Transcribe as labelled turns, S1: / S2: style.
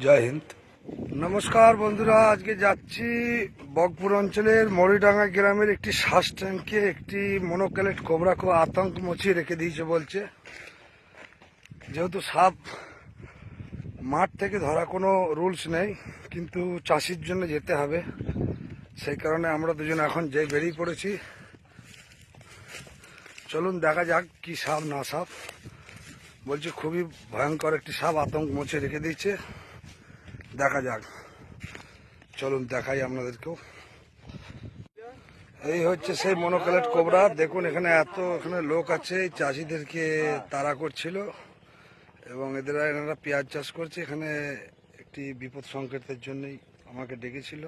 S1: জয় হিন্দ। নমস্কার বন্ধুরা, আজকে যাচ্ছি বগপুর অঞ্চলের মরিডাঙ্গা গ্রামের একটি শ্বাস ট্যাঙ্কে একটি মনোক্যালেট কোবরা খুব আতঙ্ক মচিয়ে রেখে দিয়েছে বলছে। যেহেতু সাপ মাঠ থেকে ধরা কোনো রুলস নেই, কিন্তু চাষির জন্য যেতে হবে, সেই কারণে আমরা দুজন এখন যে বেরিয়ে পড়েছি। চলুন দেখা যাক কি সাপ না সাপ। বলছে খুবই ভয়ঙ্কর একটি সাপ আতঙ্ক মচিয়ে রেখে দিয়েছে। দেখা যাক, চলুন দেখাই আপনাদেরকেও। এই হচ্ছে সেই মনোক্যালেট কোবরা। দেখুন এখানে লোক আছে, এই চাষিদেরকে তাড়া করছিল এবং এনারা পেঁয়াজ চাষ করছে। এখানে একটি বিপদ সংকেতের জন্যই আমাকে ডেকেছিল।